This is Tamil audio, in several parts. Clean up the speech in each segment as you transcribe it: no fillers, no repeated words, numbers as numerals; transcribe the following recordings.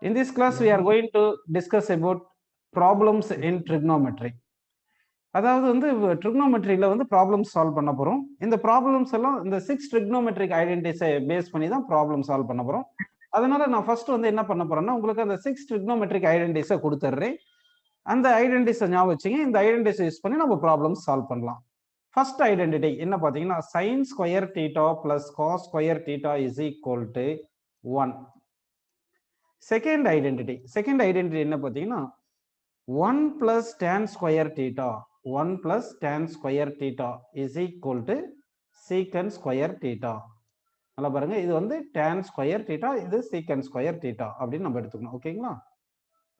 In this class, we are going to discuss about problems in trigonometry. அதாவது வந்து ட்ரிக்னோமெட்ரியில வந்து ப்ராப்ளம் சால்வ் பண்ண போறோம். இந்த ப்ராப்ளம்ஸ் எல்லாம் இந்த 6 ட்ரிக்னோமெட்ரிக் ஐடென்டிட்டிஸை பேஸ் பண்ணி தான் ப்ராப்ளம் சால்வ் பண்ண போறோம். அதனால நான் ஃபர்ஸ்ட் வந்து என்ன பண்ண போறேன்னா உங்களுக்கு அந்த 6 ட்ரிக்னோமெட்ரிக் ஐடென்டிட்டிஸை கொடுத்துட்றேன். அந்த ஐடென்டிட்டிஸை ஞாபகம் வச்சுங்க. இந்த ஐடென்டிட்டிஸை யூஸ் பண்ணி நம்ம ப்ராப்ளம் சால்வ் பண்ணலாம். ஃபர்ஸ்ட் ஐடென்டிட்டி என்ன பார்த்தீங்கன்னா sin square theta plus cos square theta is equal to 1. Second identity என்ன பார்த்தீங்கன்னா 1 plus tan square theta 1 plus tan square theta is equal to secant square theta. நல்லா பாருங்க, இது வந்து tan square theta, இது secant square theta அப்படின்னு நம்ம எடுத்துக்கணும். ஓகேங்களா?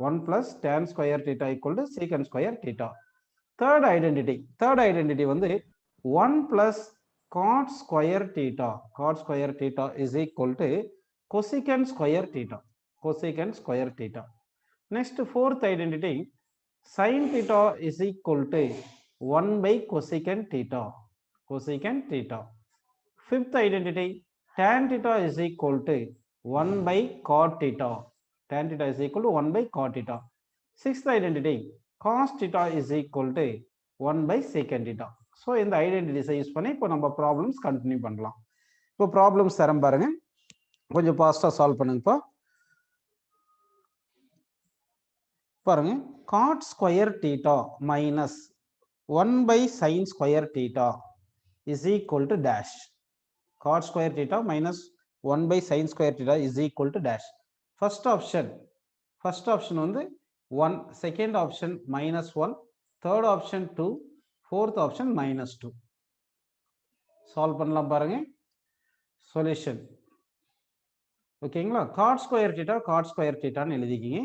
1 plus tan square theta equal to secant square theta. Third identity வந்து 1 plus cot square theta is equal to cosecant square theta. Next, fourth identity, sin theta is equal to 1 by cosecant theta. Fifth identity, tan theta is equal to 1 by cot theta. Sixth identity, cos theta is equal to 1 by secant theta. So, இந்த identities யூஸ் பண்ணி இப்போ நம்ம ப்ராப்ளம்ஸ் கண்டினியூ பண்ணலாம். இப்போ ப்ராப்ளம்ஸ் தரம் பாருங்க, கொஞ்சம் ஃபாஸ்டா சால்வ் பண்ணுங்கப்பா. பாருங்க, cot square theta minus 1 by sin square theta is equal to dash. Cot square theta minus 1 by sin square theta is equal to dash. First option வந்து 1, second option minus 1, third option 2, fourth option minus 2. Solve பண்ணலாம் பாருங்க. சொல்யூஷன் ஓகேங்களா? cot square theta ன்னு எழுதிக்கிங்க.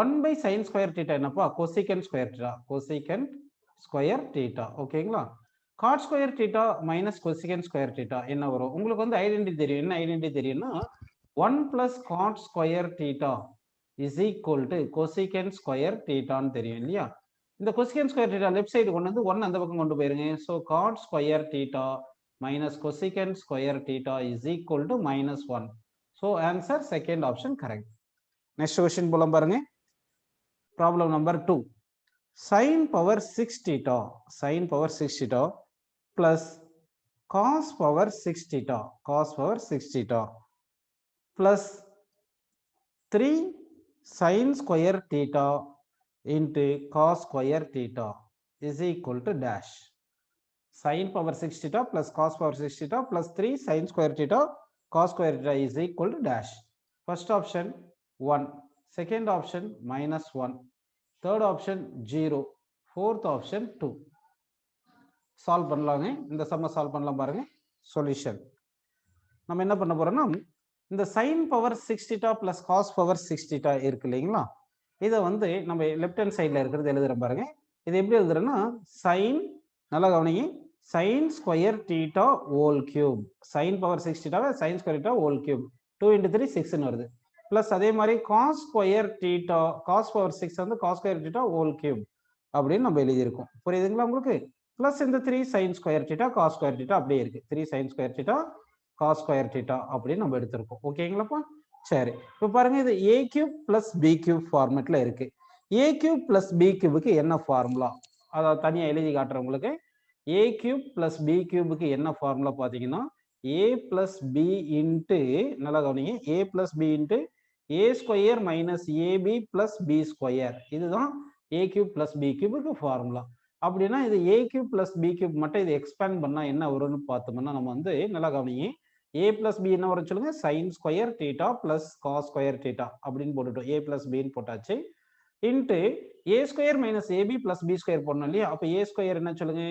1 by sin square theta என்னப்பா? cosecant square theta. ஓகேங்களா? cot square theta minus cosecant square theta என்ன வரும்? உங்களுக்கு வந்து ஐடென்டிட்டி தெரியும். என்ன ஐடென்டிட்டி தெரியும்னா 1 plus cot square theta is equal to cosecant square theta ன்னு தெரியும் இல்லையா? இந்த cosecant square theta left side கொண்டு வந்து 1 அந்த பக்கம் கொண்டு போயிருங்க. so cot square theta minus cosecant square theta is equal to minus 1. so answer second option correct. Next question போலாம் பாருங்க. Problem number 2. Sin power 6 theta plus cos power 6 theta plus 3 sin square theta into cos square theta is equal to dash. Sin power 6 theta plus cos power 6 theta plus 3 sin square theta cos square theta is equal to dash. First option 1, second option minus 1, third option 0, fourth option 2. Solve பண்ணலாங்க. இந்த சம்ம சால்வ் பண்ணலாம் பாருங்க. சொல்யூஷன் நம்ம என்ன பண்ண போறோம்னா இந்த sin power 6 theta plus cos power 6 theta இருக்கு இல்லைங்களா? இதை வந்து நம்ம லெஃப்ட் ஹேண்ட் சைடில் இருக்கிறது எழுதுற பாருங்க. இது எப்படி எழுதுறேன்னா sin, நல்லா கவனிங்க, sin square theta whole cube. sin power 6 theta sin square theta whole cube 2 into 3 6 ன்னு வருது. பிளஸ் அதே மாதிரி cos square theta cos power 6 வந்து cos square theta whole cube அப்படின்னு நம்ம எழுதியிருக்கோம். புரியுதுங்களா உங்களுக்கு? பிளஸ் இந்த 3 sin square theta cos square theta அப்படியே இருக்கு. 3 sin square theta cos square theta அப்படின்னு நம்ம எடுத்திருக்கோம். ஓகேங்களாப்பா? சரி, இப்போ பாருங்க, இது a cube plus b cube ஃபார்மேட்ல இருக்கு. a கியூப் பிளஸ் b கியூபுக்கு என்ன ஃபார்முலா, அதாவது தனியா எழுதி காட்டுறவங்களுக்கு a கியூப் பிளஸ் b கியூபுக்கு என்ன ஃபார்முலா பார்த்தீங்கன்னா a பிளஸ் b இன்ட்டு, நல்லா கவனிங்க, a plus b into a square minus ab plus b square. இதுதான் a கியூப் பிளஸ் b கியூபுக்கு ஃபார்முலா. அப்படின்னா இது a cube plus b cube மட்டும் இது எக்ஸ்பேண்ட் பண்ணா என்ன வரும்னு பார்த்தோம்னா நம்ம வந்து நல்லா கவனிங்க, a பிளஸ் b என்ன வரும் சொல்லுங்க, sin square theta plus cos square theta அப்படின்னு போட்டுட்டோம். a பிளஸ் b போட்டாச்சு. Into a square minus ab plus b square போடணும் இல்லையா? அப்போ a ஸ்கொயர் என்ன சொல்லுங்க,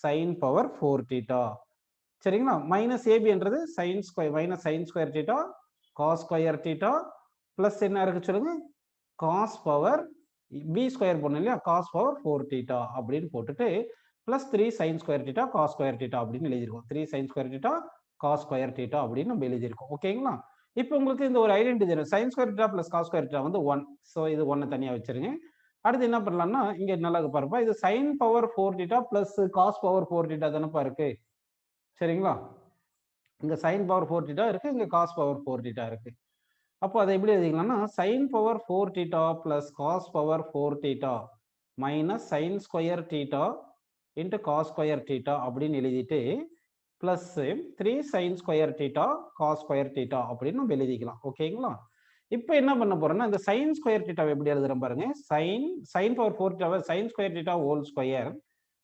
sin பவர் 4 தீட்டா. சரிங்களா? மைனஸ் ab என்றது sin square minus sin square theta cos square theta plus என்ன இருக்கு சொல்லுங்க, காஸ் பவர் b ஸ்கொயர் போடணும் இல்லையா? காஸ் பவர் 4 தீட்டா அப்படின்னு போட்டுட்டு plus 3 sin square theta cos square theta அப்படின்னு எழுதியிருக்கோம். 3 sin square theta cos square theta அப்படின்னு நம்ம எழுதியிருக்கோம். ஓகேங்களா? இப்போ உங்களுக்கு இந்த ஒரு ஐடென்டிட்டி தெரியும், sin square theta plus cos square theta வந்து 1. ஸோ இது 1 தனியா வச்சிருங்க. அடுத்து என்ன பண்ணலாம்னா இங்க நல்லா பாருப்பா, இது sin power 4 theta plus cos power 4 theta தானப்பா இருக்கு. சரிங்களா? இங்க sin பவர் 4 தீட்டா இருக்கு, இங்க காஸ் பவர் 4 தீட்டா இருக்கு. அப்போ அதை எப்படி எழுதிக்கலாம்னா sin power 4 theta plus cos power 4 theta minus sin square theta into cos square theta அப்படின்னு எழுதிட்டு plus 3 sin square theta cos square theta அப்படின்னு நம்ம எழுதிக்கலாம். ஓகேங்களா? இப்போ என்ன பண்ண போறோம்னா இந்த sin ஸ்கொயர் theta எப்படி எழுதுறோம் பாருங்க. sin power 4 theta sin square theta whole square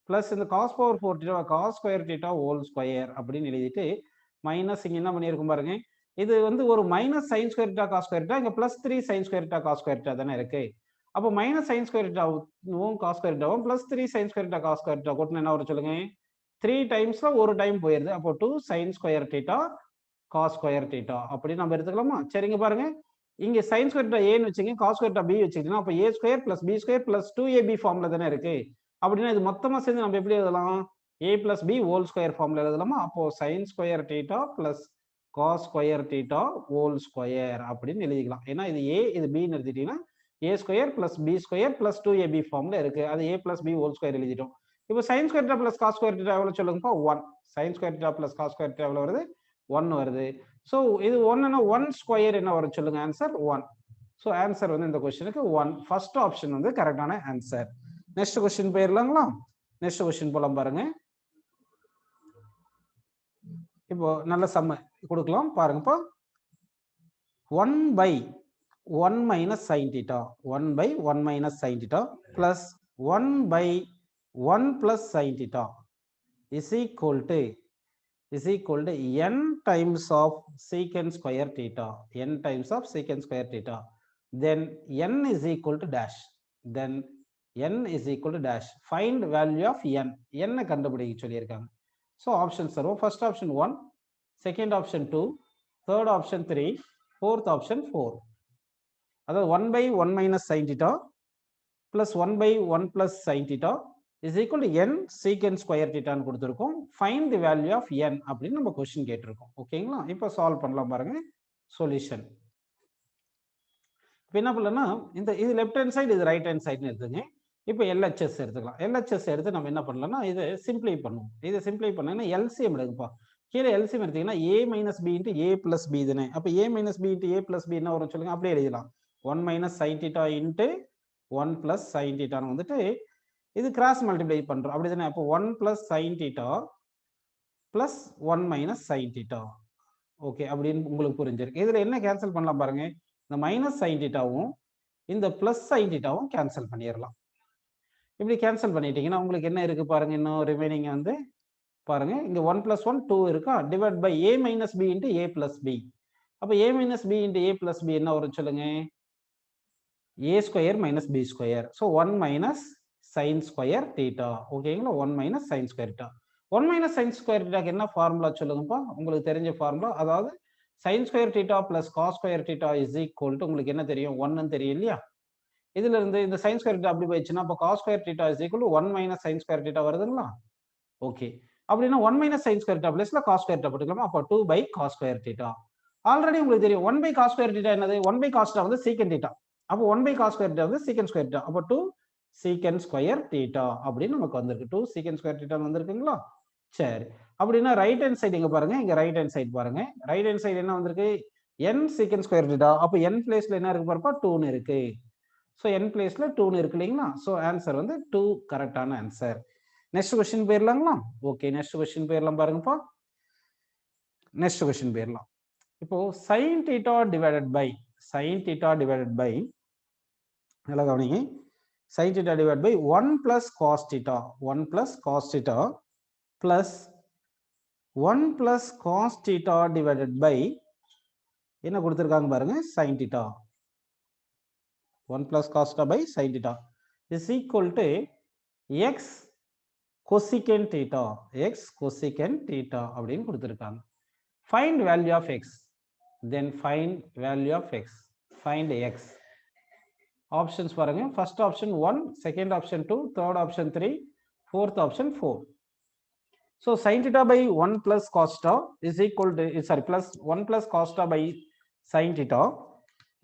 plus இந்த cos power 4 theta cos square theta whole square அப்படின்னு எழுதிட்டு மைனஸ் இங்க என்ன பண்ணியிருக்கும் பாருங்க. இது வந்து ஒரு minus sin square theta cos square theta இங்க plus 3 sin square theta cos square theta தானே இருக்கு. அப்போ மைனஸ் sin ஸ்கொயர் thetaவும் cos ஸ்கொயர் thetaவும் plus 3 sin square theta cos square theta கூட்டினா என்ன வரும் சொல்லுங்க. 3 டைம்ஸ்ல ஒரு டைம் போயிருது. அப்போ 2 sin square theta cos square theta அப்படி நம்ம எடுத்துக்கலாமா? சரிங்க பாருங்க. இங்க sin ஸ்கொயர் theta a ன்னு வச்சீங்க, cos ஸ்கொயர் theta b வச்சீங்கன்னா அப்ப a square plus b square plus 2ab ஃபார்ம்ல தானே இருக்கு. அப்படின்னா இது மொத்தமா சேர்ந்து நம்ம எப்படி எழுதலாம்? a plus b whole square ஃபார்ம்ல எழுதலாமா? அப்போ sin square theta plus cos square theta whole square அப்படின்னு எழுதிக்கலாம். ஏன்னா இது a இது b ன்னு எடுத்துட்டீங்கன்னா a square plus b square plus 2ab ஃபார்ம்ல இருக்கு. அது a plus b whole square எழுதிட்டோம். இப்போ sin square theta plus cos square theta எவ்வளவு சொல்லுங்கப்பா? 1. sin square theta plus cos square theta எவ்வளவு வருது? 1 வருது. ஸோ இது 1ன்னா 1 ஸ்கொயர் என்ன வரும் சொல்லுங்க? ஆன்சர் 1. ஸோ ஆன்சர் வந்து இந்த கொஸ்டினுக்கு 1. ஃபர்ஸ்ட் ஆப்ஷன் வந்து கரெக்டான ஆன்சர். நெக்ஸ்ட் கொஸ்டின் போயிடலாங்களா? நெக்ஸ்ட் கொஸ்டின் போலாம் பாருங்க. இப்போ நல்ல சம்ம கொடுக்கலாம் பாருங்கப்பா. 1 by 1 minus sin theta 1 by 1 minus sin theta plus 1 by 1 plus sin theta is equal to n times of secant square theta, n times of secant square theta, then n is equal to dash, then n is equal to dash. Find value of n. n கண்டுபிடிக்க சொல்லியிருக்காங்க. So options are first option 1, second option 2, third option 3, fourth option 4. அதாவது 1 by 1 minus sin theta plus 1 by 1 plus sin theta is equal to n secant square theta ன்னு கொடுத்திருக்கோம். Find the value of n அப்படின்னு நம்ம கொஸ்டின் கேட்டிருக்கோம். ஓகேங்களா? இப்போ சால்வ் பண்ணலாம் பாருங்க. சொல்யூஷன் இப்போ என்ன பண்ணலாம்னா இந்த இது லெஃப்ட் ஹேண்ட் சைடு இது ரைட் ஹேண்ட் சைடுன்னு எடுத்துங்க. இப்போ LHS எடுத்துக்கலாம். LHS எடுத்து நம்ம என்ன பண்ணலாம்னா இது சிம்பிளை பண்ணுவோம். இதை சிம்பிளை பண்ணா LCM எடுக்குப்பா. கீழே LCM எடுத்தீங்கன்னா a minus b into a plus b தானே. அப்போ a minus b into a plus b என்ன வரும் சொல்லுங்க? அப்படியே எழுதலாம். 1 minus sin theta into 1 plus sin theta வந்துட்டு இது கிராஸ் மல்டிப்ளை பண்றோம். அப்படிதானே? அப்போ 1 plus sin theta plus 1 minus sin theta. Okay, அப்படின்னு உங்களுக்கு புரிஞ்சிருக்கு. இதுல என்ன கேன்சல் பண்ணலாம் பாருங்க. இந்த மைனஸ் sin thetaவும் இந்த பிளஸ் sin thetaவும் கேன்சல் பண்ணிடலாம். இப்படி கேன்சல் பண்ணிட்டீங்கன்னா உங்களுக்கு என்ன இருக்கு பாருங்க. இன்னும் ரிமைனிங் வந்து பாருங்க. இங்க 1 plus 1 2 இருக்கா? Divide by a minus b into a plus b. அப்ப a minus b into a plus b என்ன வரும் சொல்லுங்க? a square minus b square. So 1 minus sin square theta. ஓகேங்களா? 1 minus sin square theta. 1 minus sin square theta என்ன ஃபார்முலா சொல்லுங்கப்பா? உங்களுக்கு தெரிஞ்ச ஃபார்முலா. அதாவது sin square theta plus cos square theta is equal to உங்களுக்கு என்ன தெரியும்? 1 ன்னு தெரியும் இல்லையா? இதுல இருந்து இந்த sin square theta அப்படி போயிடுச்சுன்னா அப்ப cos square theta is equal to 1 minus sin square theta வருதுங்களா? ஓகே. அப்படின்னா 1 minus sin square theta பிளஸ்ல cos square theta போட்டுக்கலாமா? அப்ப 2 by cos square theta. Already உங்களுக்கு தெரியும் 1 by cos square theta என்னது? 1 by cos theta வந்து secant theta. அப்போ 1 by cos square theta வந்து secant square theta. அப்போ 2 secant square theta அப்படின்னு நமக்கு வந்திருக்கு. 2 secant square theta வந்திருக்குங்களா? சரி. அப்படின்னா ரைட் ஹேண்ட் சைடு எங்க பாருங்க. இங்க ரைட் ஹேண்ட் சைடு பாருங்க. ரைட் ஹேண்ட் சைடு என்ன வந்திருக்கு? n secant square theta. அப்போ n பிளேஸ்ல என்ன இருக்கு பாருப்பா? 2 ன்னு இருக்கு. சோ n பிளேஸ்ல 2 ன்னு இருக்கு இல்லைங்களா? சோ ஆன்சர் வந்து 2 கரெக்டான ஆன்சர். நெக்ஸ்ட் क्वेश्चन போயிரலாங்களா? ஓகே, நெக்ஸ்ட் क्वेश्चन போயிரலாம் பாருங்கப்பா. நெக்ஸ்ட் क्वेश्चन போயிரலாம். இப்போ sin theta divided by நல்லா கவனிங்க. sin theta divided by 1 plus cos theta 1 plus cos theta plus 1 plus cos theta divided by என்ன கொடுத்திருக்காங்க பாருங்க sin theta 1 plus cos theta by sin theta is equal to x cosecant theta அப்படின்னு கொடுத்திருக்காங்க. Find value of x. Then find value of x. Find x. Options பாருங்க. First option 1, second option 2, third option 3, fourth option 4. So sin theta by 1 plus cos theta is equal to plus 1 plus cos theta by sin theta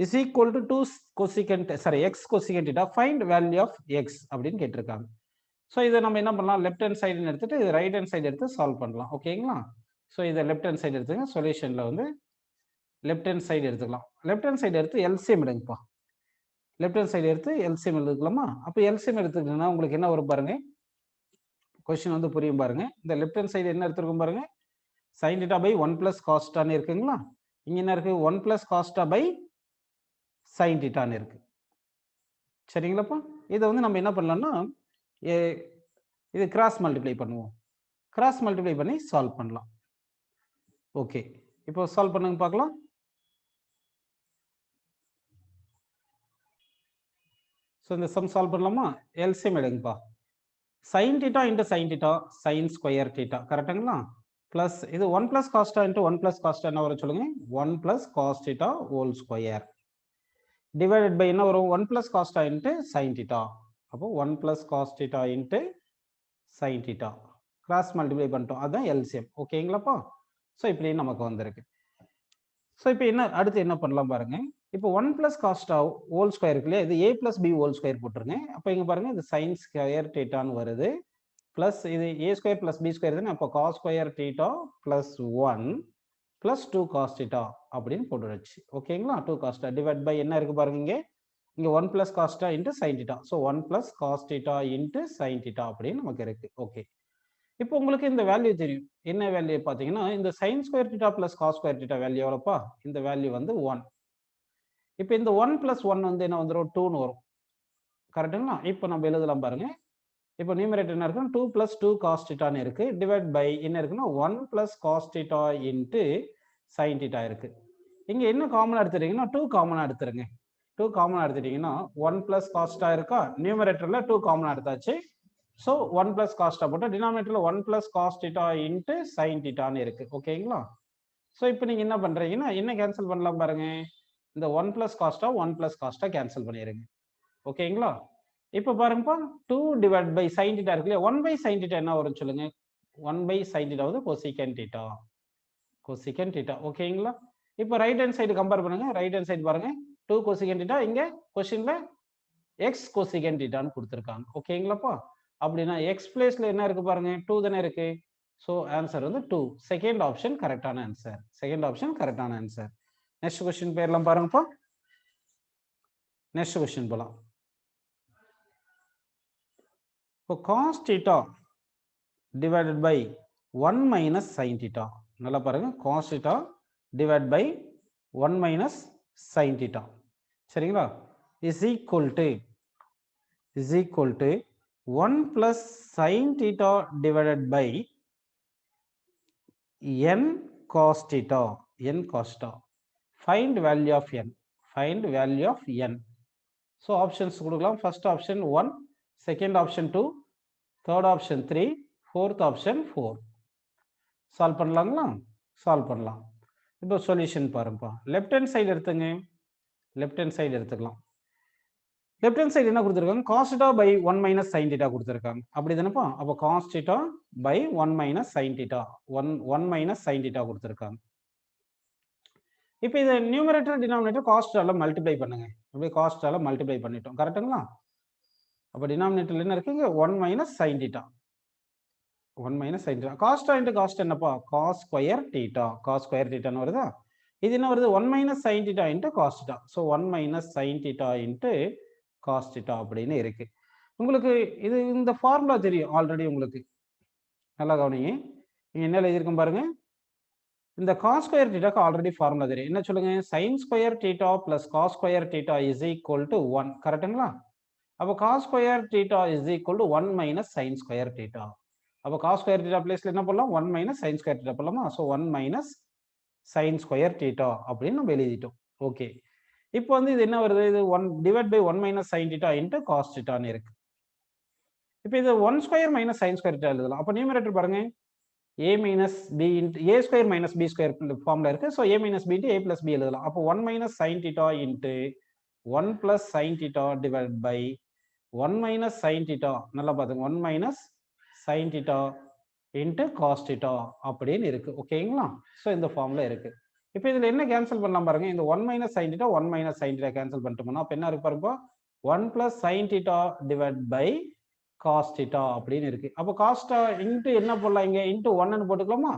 is equal to 2 cosecant x cosecant theta. Find value of x அப்படின்னு கேட்டிருக்காங்க. ஸோ இதை நம்ம என்ன பண்ணலாம்? லெஃப்ட் ஹேண்ட் சைடுன்னு எடுத்துட்டு இது ரைட் ஹேண்ட் சைடு எடுத்து சால்வ் பண்ணலாம். ஓகேங்களா? ஸோ இதை லெஃப்ட் ஹேண்ட் சைடு எடுத்துங்க. சொல்யூஷன்ல வந்து லெஃப்ட் ஹேண்ட் சைடு எடுத்துக்கலாம். லெஃப்ட் ஹேண்ட் சைடு எடுத்து எல்சிஎம் எடுங்கப்பா. லெஃப்ட் ஹேண்ட் சைடு எடுத்து எல்சிஎம் எடுத்துக்கலாமா? அப்ப எல்சிஎம் எடுத்துக்கிட்டீங்கன்னா உங்களுக்கு என்ன வரும் பாருங்க. கொஸ்டின் வந்து புரியும் பாருங்க. இந்த லெஃப்ட் ஹேண்ட் சைடு என்ன எடுத்துருக்கோம் பாருங்க. sin theta by 1 plus cos theta ன்னு இருக்குங்களா? இங்க என்ன இருக்கு? 1 plus cos theta by sin theta ன்னு இருக்கு. சரிங்களாப்பா? இத வந்து நம்ம என்ன பண்ணலாம்னா இது கிராஸ் மல்டிப்ளை பண்ணுவோம். கிராஸ் மல்டிப்ளை பண்ணி சால்வ் பண்ணலாம். ஓகே. இப்போ சால்வ் பண்ணுங்க பார்க்கலாம். சோ இந்த சம் சால்வ் பண்ணலாமா? எல்சிஎம் எடுங்கப்பா. sin theta into sin theta sin square theta கரெக்ட்டுங்களா? பிளஸ் இது 1 plus cos theta into 1 plus cos theta என்ன வரும் சொல்லுங்க? 1 plus cos theta whole square divided by என்ன வரும்? 1 plus cos theta into sin theta. அப்போ 1 plus cos theta into sin theta cross multiply பண்ணிட்டோம். அதான் எல்சிஎம். ஓகேங்களாப்பா? சோ இப்படி நமக்கு வந்திருக்கு. சோ இப்போ என்ன அடுத்து என்ன பண்ணலாம் பாருங்க. இப்போ 1 plus cos theta whole square இருக்குல்ல, இது a plus b whole square போட்டுருங்க. அப்ப இங்க பாருங்க இது sin square theta ன்னு வருது. பிளஸ் இது a square plus b square தானே, அப்போ cos square theta plus 1 plus 2 cos theta அப்படின்னு போட்டுருச்சு. ஓகேங்களா? 2 cos theta டிவைட் பை என்ன இருக்கு பாருங்க, இங்க 1 plus cos theta into sin theta. So 1 plus cos theta into sin theta அப்படின்னு நமக்கு இருக்கு. ஓகே. இப்போ உங்களுக்கு இந்த வேல்யூ தெரியும். என்ன வேல்யூ பார்த்தீங்கன்னா, இந்த sin square theta plus cos square theta value எவ்வளோப்பா? இந்த வேல்யூ வந்து 1. இப்போ இந்த 1 plus 1 வந்து என்ன வந்துடும்? 2ன்னு வரும். கரெக்டுங்களா? இப்போ நம்ம எழுதலாம் பாருங்க. இப்போ நியூமரேட்டர் என்ன இருக்கு? 2 plus 2 cos theta ன்னு இருக்கு. டிவைட் பை என்ன இருக்குன்னா 1 plus cos theta into sin theta இருக்கு. இங்க என்ன காமனா எடுத்துட்டீங்கன்னா 2 காமனா எடுத்துருங்க. 2 காமனா எடுத்துட்டீங்கன்னா 1 plus cos theta இருக்கா? நியூமரேட்டர்ல 2 காமனா எடுத்தாச்சு. ஸோ 1 plus cos theta போட்டு டினாமினேட்டர்ல 1 plus cos theta into sin theta ன்னு இருக்கு. ஓகேங்களா? ஸோ இப்போ நீங்க என்ன பண்றீங்கன்னா என்ன கேன்சல் பண்ணலாம் பாருங்க. இந்த 1 plus cos theta 1 plus cos theta cancel பண்ணிடுங்க. ஓகேங்களா? இப்போ பாருங்கப்பா 2 டிவைட் பை sin theta இருக்கு இல்லையா? 1 by sin theta என்ன வரும் சொல்லுங்க? 1 by sin theta வந்து cosecant theta. cosecant theta. ஓகேங்களா? இப்போ ரைட் ஹேண்ட் சைடு கம்பேர் பண்ணுங்க. ரைட் ஹேண்ட் சைடு பாருங்க 2 cosecant theta, இங்க क्वेश्चनல x cosecant theta ன்னு கொடுத்திருக்காங்க. ஓகேங்களாப்பா? அப்படினா x பிளேஸ்ல என்ன இருக்கு பாருங்க? 2 தானே இருக்கு. சோ ஆன்சர் வந்து 2. செகண்ட் ஆப்ஷன் கரெக்டான ஆன்சர். செகண்ட் ஆப்ஷன் கரெக்டான ஆன்சர். நெக்ஸ்ட் क्वेश्चन பேர்லாம் பாருங்கப்பா. நெக்ஸ்ட் क्वेश्चन போலாம். இப்போ cos theta divided by 1 minus sin theta. நல்லா பாருங்க, cos theta divided by 1 minus sin theta. சரிங்களா? is equal to 1 plus sin theta divided by n cos theta. n cos theta. Find value of n. Find value of n. So options கொடுக்கலாம். First option 1, second option 2, third option 3, fourth option 4. Solve பண்ணலாங்களா? Solve பண்ணலாம். இப்போ சொல்யூஷன் பாருங்கப்பா. லெஃப்ட் ஹேண்ட் சைடு எடுத்துங்க. லெஃப்ட் ஹேண்ட் சைடு எடுத்துக்கலாம். லெஃப்ட் ஹேண்ட் சைடு என்ன கொடுத்துருக்காங்க? cos theta by 1 minus sin theta கொடுத்துருக்காங்க. அப்படி தானேப்பா? அப்போ cos theta by 1 minus sin theta. 1 minus sin theta கொடுத்துருக்காங்க. இப்போ இது numerator denominator cos theta multiply பண்ணுங்க. அப்படியே cos theta மல்டிப்ளை பண்ணிட்டோம். கரெக்ட்டுங்களா? அப்ப டினாமினேட்டர்ல என்ன இருக்குங்க? 1 minus sin theta. 1 minus sin theta. cos theta into cos theta என்னப்பா? cos square theta. cos square theta ன்னு வருதா? இது என்ன வருது? 1 minus sin theta into cos theta. So 1 minus sin theta into cos theta அப்படின்னு இருக்கு. உங்களுக்கு இது இந்த ஃபார்முலா தெரியும் ஆல்ரெடி உங்களுக்கு. நல்லா கவனிங்க. இங்க என்ன எழுதியிருக்கோம் பாருங்க. இந்த cos square theta க்கு ஆல்ரெடி ஃபார்முலா தெரியும். என்ன சொல்லுங்க? sin square theta plus cos square theta is equal to 1. கரெக்ட்டுங்களா? அப்போ cos square theta is equal to 1 minus sin square theta. அப்போ cos square theta பிளேஸ்ல என்ன பண்ணலாம்? 1 minus sin square theta பண்ணலாமா? So 1 minus sin square theta அப்படின்னு நம்ம எழுதிட்டோம். ஓகே. இப்போ வந்து இது என்ன வருது? இது 1 divide by 1 minus sin theta into cos theta ன்னு இருக்கு. இப்போ இது 1 square minus sin square theta எழுதலாம். அப்போ நியூமரேட்டர் பாருங்க. a minus b into a square minus b square ஃபார்ம்ல இருக்கு. So a minus b into a plus b எழுதலாம். அப்போ 1 minus sin theta into 1 plus sin theta divided by 1 minus sin theta. நல்லா பாத்துங்க. 1 minus sin theta into cos theta அப்படின்னு இருக்கு. ஓகேங்களா? ஸோ இந்த ஃபார்ம்ல இருக்கு. இப்போ இதுல என்ன கேன்சல் பண்ணலாம் பாருங்க. இந்த 1 minus sin theta 1 minus sin theta cancel பண்ணிட்டோம்னா அப்ப என்ன இருக்கு பாருங்க. 1 plus sin theta divided by cos theta அப்படின்னு இருக்கு. அப்போ cos theta into என்ன போடலாம்? இங்க into 1 ன்னு போட்டுக்கலாமா?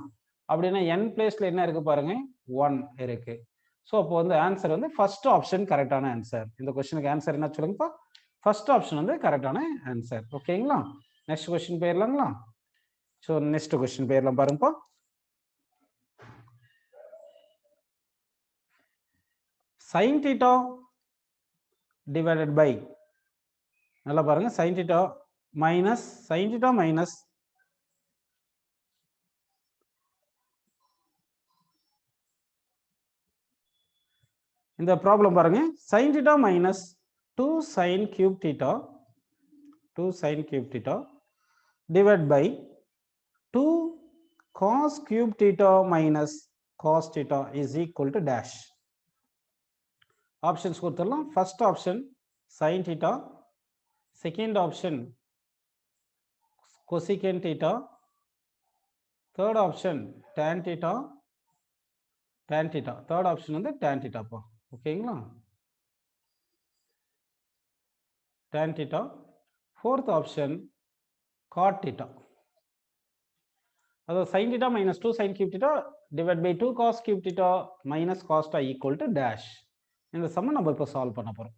அப்படின்னா n பிளேஸ்ல என்ன இருக்கு பாருங்க? 1 இருக்கு. ஸோ அப்போ வந்து ஆன்சர் வந்து ஃபர்ஸ்ட் ஆப்ஷன் கரெக்டான ஆன்சர். இந்த கொஸ்டினுக்கு ஆன்சர் என்ன சொல்லுங்கப்பா? ஃபர்ஸ்ட் ஆப்ஷன் வந்து கரெக்டான ஆன்சர். ஓகேங்களா? நெக்ஸ்ட் கொஸ்டின் போயிடலாங்களா? ஸோ நெக்ஸ்ட் கொஸ்டின் போயிடலாம் பாருங்கப்பா. sin theta divided by, நல்லா பாருங்க, sin theta minus இந்த ப்ராப்ளம் பாருங்க, sin theta minus 2 sin cube theta divided by 2 cos cube theta minus cos theta is equal to dash. Options கொடுத்துடலாம். First option sin theta, second option cosecant theta, third option tan theta, third option வந்து tan theta பா. ஓகேங்களா? tan theta, fourth option cot theta. அதாவது sin theta minus 2 sin cube theta divided by 2 cos cube theta minus cos theta equal to dash. இந்த சம்ம நம்ம இப்போ சால்வ் பண்ண போறோம்.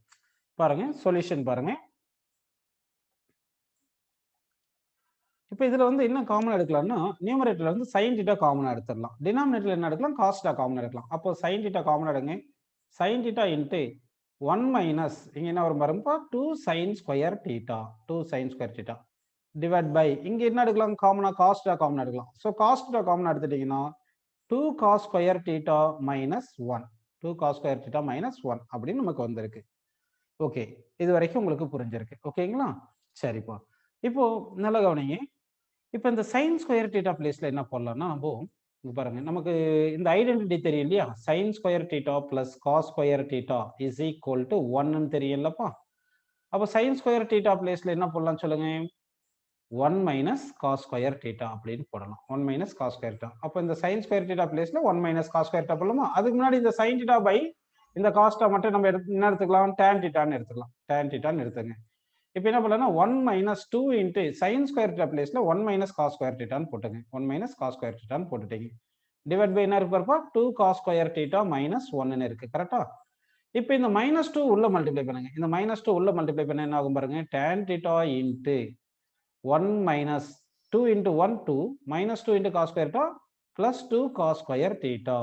பாருங்க, சொல்யூஷன் பாருங்க. இப்போ இதுல வந்து என்ன காமன் எடுக்கலாம்னா, நியூமரேட்டர்ல வந்து sin theta காமனா எடுத்துடலாம். டினாமினேட்டர்ல என்ன எடுக்கலாம்? cos theta காமன் எடுக்கலாம். அப்போ sin theta காமன் எடுங்க. sin theta into 1 minus இங்க என்ன வரும் பாருங்கப்பா, 2 sin square theta divide by இங்க என்ன எடுக்கலாம்? காமனா cos theta காமன் எடுக்கலாம். ஸோ cos theta காமன் எடுத்துட்டீங்கன்னா 2 cos square theta minus 1 அப்படின்னு நமக்கு வந்திருக்கு. ஓகே, இது வரைக்கும் உங்களுக்கு புரிஞ்சிருக்கு. ஓகேங்களா? சரிப்பா. இப்போ நல்ல கவனிங்க. இப்போ இந்த sin square theta பிளேஸ்ல என்ன போடலாம்னா, நம்ம பாருங்க, நமக்கு இந்த ஐடென்டிட்டி தெரியும் இல்லையா? sin square theta plus cos square theta is equal to 1 தெரியும்லப்பா. அப்போ sin square theta பிளேஸ்ல என்ன போடலாம் சொல்லுங்க? 1 minus cos square theta அப்படின்னு போடலாம். 1 minus cos square theta. அப்போ இந்த sin square theta பிளேஸ்ல 1 minus cos square theta போடலாமா? அதுக்கு முன்னாடி இந்த sin theta by இந்த cos theta மட்டும் நம்ம என்ன எடுத்துக்கலாம்? tan theta ன்னு எடுத்துங்க. இப்போ என்ன பண்ணலாம்னா 1 minus 2 into sin square theta பிளேஸ்ல 1 minus cos square theta ன்னு போட்டுங்க. 1 minus cos square theta ன்னு போட்டுட்டீங்க. டிவைட் பை என்ன இருக்கு பாருப்பா? 2 cos square theta minus 1 ன்னு இருக்கு. கரெக்ட்டா? இப்போ இந்த minus 2 உள்ள மல்டிப்ளை பண்ணுங்க. இந்த minus 2 உள்ள மல்டிப்ளை பண்ணா என்ன ஆகும் பாருங்க? tan theta into 1 minus 2 into 1 2 minus 2 into cos square theta plus 2 cos square theta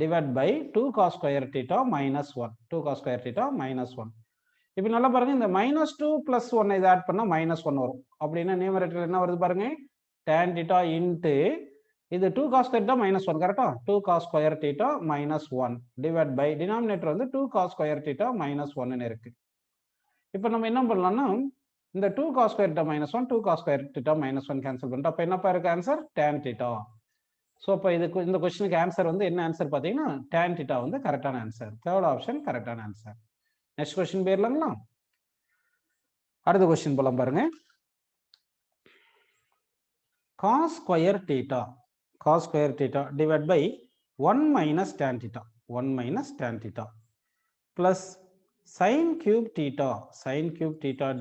divided by 2 cos square theta minus 1. 2 cos square theta minus 1. இப்போ நல்லா பாருங்க, இந்த minus 2 plus 1 இதை ஆட் பண்ணா minus 1 வரும். அப்படின்னா நியூமரேட்டர் என்ன வருது பாருங்க? tan theta into இது 2 cos square theta minus 1. கரெக்டா? 2 cos square theta minus 1 divided by denominator வந்து 2 cos square theta minus 1 ன்னு இருக்கு. இப்போ நம்ம என்ன பண்ணலாம்னா, இந்த 2 cos square theta minus 1 2 cos square theta minus 1 cancel பண்ணிட்டு அப்போ என்னப்பா இருக்கு ஆன்சர்? tan theta. ஸோ அப்போ இந்த கொஸ்டினுக்கு ஆன்சர் வந்து என்ன ஆன்சர் பார்த்தீங்கன்னா tan theta வந்து கரெக்டான ஆன்சர். தேர்ட் ஆப்ஷன் கரெக்டான ஆன்சர். நெக்ஸ்ட் கொஸ்டின் போயிடலாங்களா? அடுத்த கொஸ்டின் போலாம் பாருங்க. cos square theta divided by 1 minus tan theta plus sin cube theta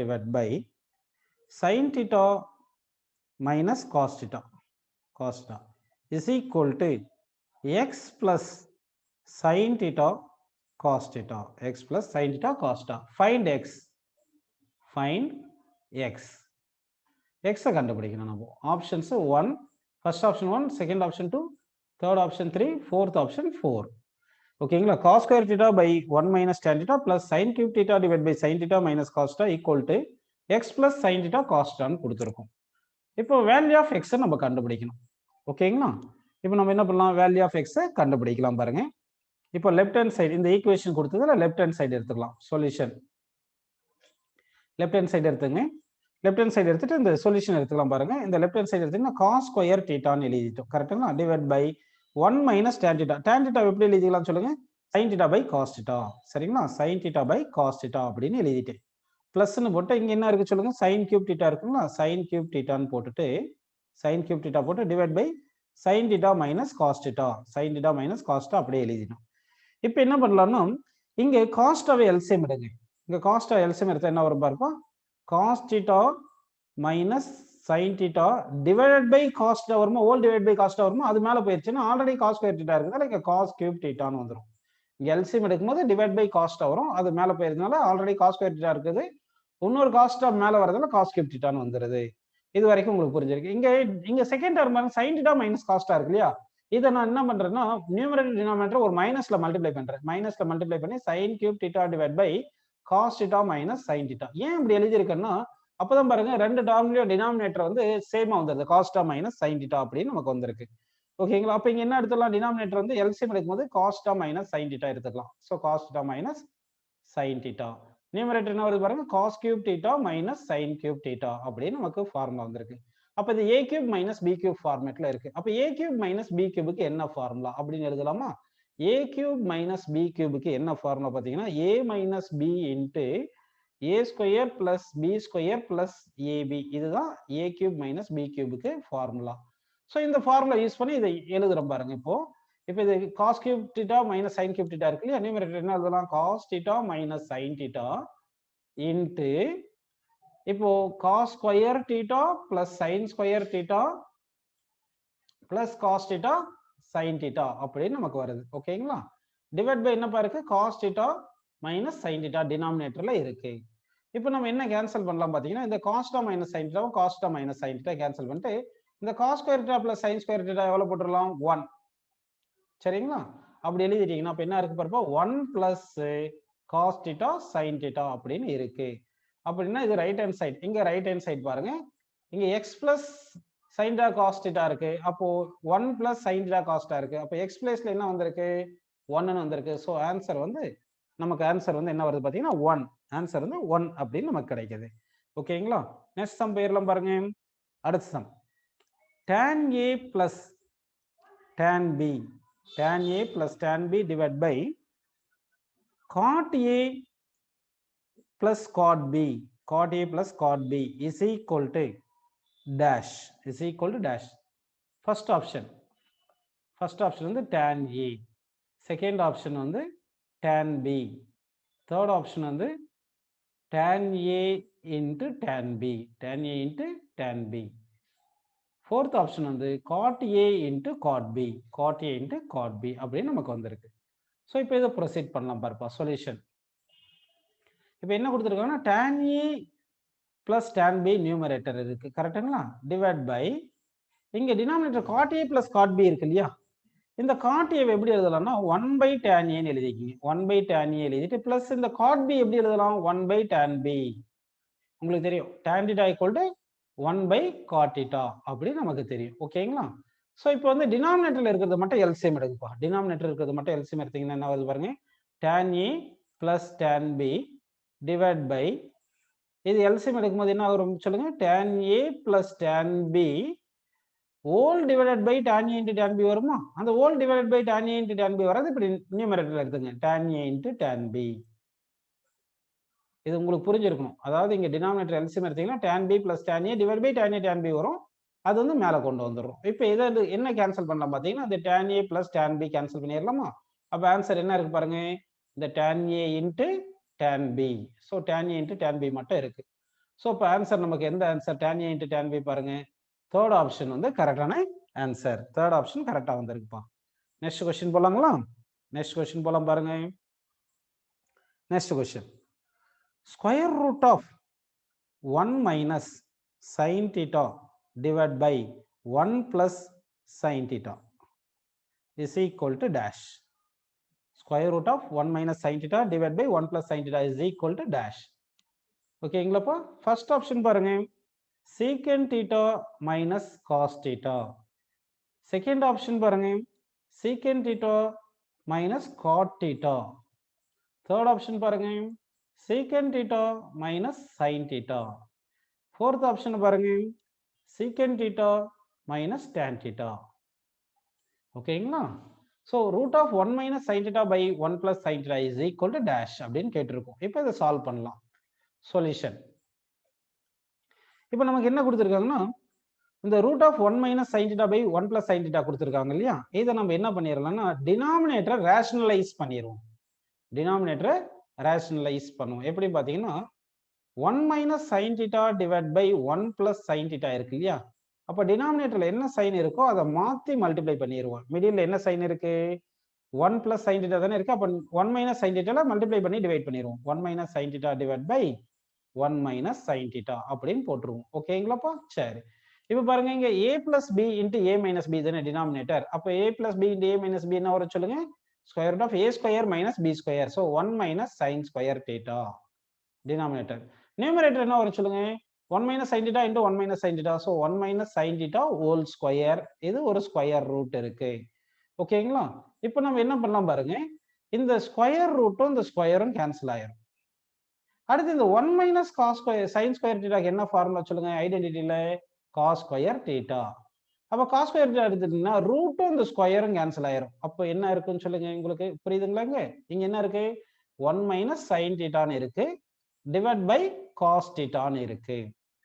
divided by sin theta minus cos theta is equal to x plus sin theta cos theta. Find x. x கண்டுபிடிக்கணும் நம்ம. Options 1, first option 1, second option 2, third option 3, fourth option 4. ஓகேங்களா? cos square theta by 1 minus tan theta plus sin cube theta divided by sin theta minus cos theta equal to x plus sin theta cos theta ன்னு கொடுத்துருக்கோம். இப்போ வேல்யூ ஆஃப் x நம்ம கண்டுபிடிக்கணும். ஓகேங்களா? இப்போ நம்ம என்ன பண்ணலாம்? வேல்யூ ஆஃப் x கண்டுபிடிக்கலாம் பாருங்க. இப்போ லெஃப்ட் ஹேண்ட் சைடு இந்த ஈக்குவேஷன் கொடுத்ததுல லெஃப்ட் ஹேண்ட் சைடு எடுத்துக்கலாம். சொல்யூஷன் லெஃப்ட் ஹேண்ட் சைடு எடுத்துங்க. லெஃப்ட் ஹேண்ட் சைடு எடுத்துட்டு இந்த சொல்யூஷன் எடுத்துக்கலாம் பாருங்க. இந்த லெஃப்ட் ஹேண்ட் சைடு எடுத்தீங்கன்னா cos square theta ன்னு எழுதிட்டோம். கரெக்ட்டுங்களா? Divide by 1 minus tan theta. tan theta எப்படி எழுதிக்கலாம் சொல்லுங்க? sin theta by cos theta. சரிங்களா? sin theta by cos theta அப்படின்னு எழுதிட்டேன். பிளஸ்ன்னு போட்டு இங்க என்ன இருக்கு சொல்லுங்க? sin cube theta இருக்குங்களா? sin cube theta ன்னு போட்டுட்டு divide by sin theta minus cos theta. அப்படியே எழுதிட்டோம். இப்போ என்ன பண்ணலாம்னா இங்க cos theta LCM எடுங்க. இங்க cos theta LCM எடுத்தா என்ன வரும் பாருப்பா? cos theta minus sin theta divided by cos theta வருமா? whole divided by cos theta வருமா? அது மேல போயிருச்சுன்னா ஆல்ரெடி cos square theta இருக்குதால இங்க cos cube theta ன்னு வந்துரும். இங்க எல்சிஎம் எடுக்கும்போது டிவைட் பை காஸ்டா வரும். அது மேல போயிருந்தனால ஆல்ரெடி காஸ் ஸ்கொயர் டீட்டா இருக்குது. இன்னொரு காஸ்டா மேல வரதுல காஸ் கியூப் டீட்டான்னு வந்துருது. இது வரைக்கும் உங்களுக்கு புரிஞ்சிருக்கு. இங்க second term sine theta minus cos theta இருக்கு இல்லையா? இதை நான் என்ன பண்றேன்னா நியூமரேட்டர் டினாமினேட்டர் ஒரு மைனஸ்ல மல்டிப்ளை பண்றேன். மைனஸ்ல மல்டிப்ளை பண்ணி sine cube theta divide by cos theta minus sine theta. ஏன் இப்படி எழுதியிருக்கேன்னா அப்பதான் பாருங்க ரெண்டு டேர்ம்லயும் டினாமினேட்டர் வந்து சேமா வந்துருது. காஸ்டா மைனஸ் சைன் டீட்டா அப்படின்னு நமக்கு வந்திருக்கு. ஓகேங்களா? அப்ப இங்க என்ன எடுத்துக்கலாம்? டினாமினேட்டர் வந்து எல்சிஎம் எடுக்கும்போது காஸ்டா மைனஸ் சைன் டீட்டா எடுத்துக்கலாம். So cos theta minus sine theta. Numerator என்ன வருது பாருங்க, cos cube theta minus sine cube theta அப்படின்னு நமக்கு ஃபார்முலா வந்திருக்கு. அப்ப இது A cube minus B cube ஃபார்மேட்ல இருக்கு. அப்ப ஏ கியூப் மைனஸ் பி கியூபுக்கு என்ன ஃபார்முலா அப்படின்னு எழுதலாமா? ஏ கியூப் மைனஸ் பி கியூபுக்கு என்ன ஃபார்முலா பாத்தீங்கன்னா A minus B into A square plus B square plus AB. இதுதான் ஏ கியூப் மைனஸ் பி கியூபுக்கு ஃபார்முலா. ஸோ இந்த ஃபார்முலா யூஸ் பண்ணி இதை எழுதுறோம் பாருங்க. இப்போ இது cos cube theta minus sine cube theta இருக்கு இல்லையா? நியூமரேட்டர் என்ன எழுதலாம்? Cos theta minus sine theta into இப்போ cos square theta plus sine square theta plus cos theta sine theta அப்படின்னு நமக்கு வருது. ஓகேங்களா? டிவைட் பை என்ன பாருக்கு? Cos theta minus sine theta டினாமினேட்டர்ல இருக்கு. இப்போ நம்ம என்ன கேன்சல் பண்ணலாம் பாத்தீங்கன்னா இந்த காஸ்டா மைனஸ் சைன் டீட்டாவும் காஸ்டா மைனஸ் சைன் டீட்டா கேன்சல் பண்ணிட்டு இந்த cos square theta plus sine square theta எவ்வளவு போட்டுடலாம்? 1. சரிங்களா? அப்படி எழுதிட்டீங்கன்னா அப்ப என்ன இருக்கு பாருப்பா? 1 plus cos theta sine theta அப்படின்னு இருக்கு. அப்படின்னா இது ரைட் ஹேண்ட் சைடு. இங்க ரைட் ஹேண்ட் சைடு பாருங்க, இங்க x plus sine theta cos theta இருக்கு. அப்போ 1 பிளஸ் சைன் டீட்டா காஸ்டா இருக்கு. அப்போ எக்ஸ் பிளேஸ்ல என்ன வந்திருக்கு? 1ன்னு வந்திருக்கு. ஸோ ஆன்சர் வந்து நமக்கு ஆன்சர் வந்து என்ன வருது பாத்தீங்கன்னா 1. ஆன்சர் வந்து 1 அப்படின்னு நமக்கு கிடைக்குது. ஓகேங்களா? நெக்ஸ்ட் சம் போயிடலாம் பாருங்க. அடுத்த some tan a plus tan b, tan a plus tan b divided by cot a plus cot b, cot a plus cot b is equal to dash, is equal to dash. First option வந்து tan a, second option வந்து tan b, third option வந்து tan a into tan b, tan a into tan b. Fourth option வந்து cot a into cot b, cot a into cot b அப்படின்னு நமக்கு வந்திருக்கு. ஸோ இப்போ இதை ப்ரொசீட் பண்ணலாம் பாருப்பா. சொல்யூஷன் இப்போ என்ன கொடுத்துருக்காங்கன்னா tan a plus tan b numerator இருக்கு. கரெக்டுங்களா? டிவைட் பை இங்க denominator cot a plus cot b இருக்கு இல்லையா? இந்த cot a எப்படி எழுதலாம்னா 1 by tan a ன்னு எழுதிக்கிங்க. 1 by tan a எழுதிட்டு பிளஸ் இந்த cot b எப்படி எழுதலாம்? 1 by tan b. உங்களுக்கு தெரியும் tan theta equal to 1 by cot theta அப்படி நமக்கு தெரியும். ஓகேங்களா? ஸோ இப்போ வந்து டினாமினேட்டர்ல இருக்கிறது மட்டும் எல்சிஎம் எடுக்குப்பா. டினாமினேட்டர் இருக்கிறது மட்டும் எல்சிஎம் எடுத்தீங்கன்னா என்ன வருது பாருங்க, tan a பிளஸ் tan b டிவைட் பை இது எல்சிஎம் எடுக்கும்போது என்ன வரும் சொல்லுங்க? tan a பிளஸ் tan b whole divided by tan a into tan b வருமா? அந்த whole divided by tan a into tan b வரது இப்படி நியூமரேட்டர்ல எடுத்துங்க, tan a into tan b. இது உங்களுக்கு புரிஞ்சிருக்கணும். அதாவது இங்க டினாமினேட்டர் எல்சிஎம் எடுத்தீங்கன்னா tan b plus tan a divided by tan a tan b வரும். அது வந்து மேல கொண்டு வந்துரும். இப்போ இதை என்ன கேன்சல் பண்ணலாம் பாத்தீங்கன்னா இந்த tan a plus tan b cancel பண்ணிடலாமா? அப்ப ஆன்சர் என்ன இருக்கு பாருங்க, இந்த tan a into tan b. So tan a into tan b மட்டும் இருக்கு. ஸோ இப்போ ஆன்சர் நமக்கு எந்த answer? tan a into tan b பாருங்க. தேர்ட் ஆப்ஷன் வந்து கரெக்டான ஆன்சர். தேர்ட் ஆப்ஷன் கரெக்டா வந்திருக்குப்பா. நெக்ஸ்ட் கொஸ்டின் போலாங்களா? நெக்ஸ்ட் கொஸ்டின் போலாம் பாருங்க. Next question square root of 1 minus sin theta divided by 1 plus sin theta is equal to dash. Square root of 1 minus sin theta divided by 1 plus sin theta is equal to dash. Okay, inglappa first option பாருங்க, secant theta minus cos theta. Second option பாருங்க, secant theta minus cot theta. Third option பாருங்க, secant theta minus sin theta. Fourth option பாருங்க, secant theta minus tan theta. ஓகேங்களா? So root of 1 minus sin theta by 1 plus sin theta is equal to dash அப்படின்னு கேட்டிருக்கோம். இப்போ இதை சால்வ் பண்ணலாம். சொல்யூஷன் இப்போ நமக்கு என்ன கொடுத்துருக்காங்கன்னா இந்த root of 1 minus sin theta by 1 plus sin theta கொடுத்துருக்காங்க இல்லையா? இதை நம்ம என்ன பண்ணிடலாம்னா டினாமினேட்டரை ரேஷனலைஸ் பண்ணிடுவோம். டினாமினேட்டரை ரேஷனலைஸ் பண்ணுவோம். எப்படி பாத்தீங்கன்னா 1 minus sin theta divided by 1 plus sin theta இருக்கு இல்லையா? அப்ப டினாமினேட்டர்ல என்ன சைன் இருக்கோ அதை மாத்தி மல்டிப்ளை பண்ணிடுவோம். மிடில் என்ன சைன் இருக்கு? 1 plus sin theta தானே இருக்கு. அப்ப 1 minus sin theta மல்டிப்ளை பண்ணி டிவைட் பண்ணிடுவோம். 1 minus sin theta divide by 1 minus sin theta அப்படின்னு போட்டுருவோம். ஓகேங்களாப்பா? சரி. இப்போ பாருங்க இங்க a plus b into a minus b தானே டினாமினேட்டர். அப்ப a plus b into a minus b என்ன வரும் சொல்லுங்க? square root of a square minus b square. So 1 minus sin square theta. Denominator. Numerator என்ன வரும் சொல்லுங்க? 1 minus sin theta into 1 minus sin theta. So 1 minus sin theta whole square. இது ஒரு ஸ்கொயர் ரூட் இருக்கு. ஓகேங்களா? இப்போ நம்ம என்ன பண்ணலாம் பாருங்க. இந்த ஸ்கொயர் ரூட்டும் இந்த ஸ்கொயரும் கேன்சல் ஆயிரும். அடுத்து இந்த 1 minus cos square sin square theta என்ன ஃபார்முலா சொல்லுங்க? ஐடென்டிட்டில cos square theta. அப்ப cos square theta எடுத்துட்டீங்கன்னா ரூட்டும் இந்த ஸ்கொயரும் கேன்சல் ஆயிரும். அப்ப என்ன இருக்குன்னு சொல்லுங்க உங்களுக்கு புரியுதுங்களாங்க? இங்க என்ன இருக்கு? 1 minus sin theta ன்னு இருக்கு. டிவைட் பை cos theta ன்னு இருக்கு.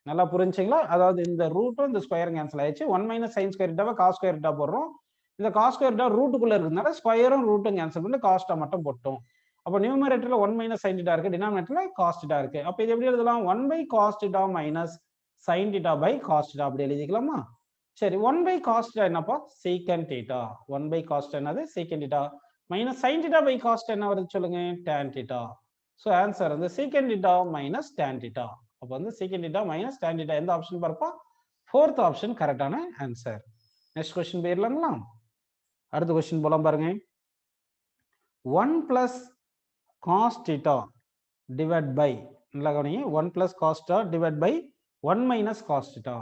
நல்லா புரிஞ்சுங்களா? அதாவது இந்த ரூட்டும் இந்த ஸ்கொயரும் கேன்சல் ஆயிடுச்சு. 1 minus sin square theta cos square theta போடுறோம். இந்த cos square theta ரூட்டுக்குள்ள இருக்கிறதுனால ஸ்கொயரும் ரூட்டும் கேன்சல் பண்ணி cos theta மட்டும் போட்டோம். அப்ப நியூமரேட்டர்ல 1 minus sin theta இருக்கு, டினாமினேட்டர்ல cos theta இருக்கு. அப்ப இது எப்படி எழுதலாம்? 1 by cos theta minus sin theta by cos theta அப்படி எழுதிக்கலாமா? சரி, 1 by cos theta என்னப்பா? secant theta. 1 by cos theta என்னது? secant theta minus sin theta by cos theta என்ன வருது சொல்லுங்க? tan theta. So answer வந்து secant theta minus tan theta. அப்ப வந்து secant theta minus tan theta எந்த ஆப்ஷன் பார்ப்பா? fourth ஆப்ஷன் கரெக்டான ஆன்சர். நெக்ஸ்ட் क्वेश्चन போயிரலாங்களா? அடுத்த क्वेश्चन போலாம் பாருங்க. 1 plus cos theta divided by நல்லா கவனிங்க 1 plus cos theta divided by 1 minus cos theta.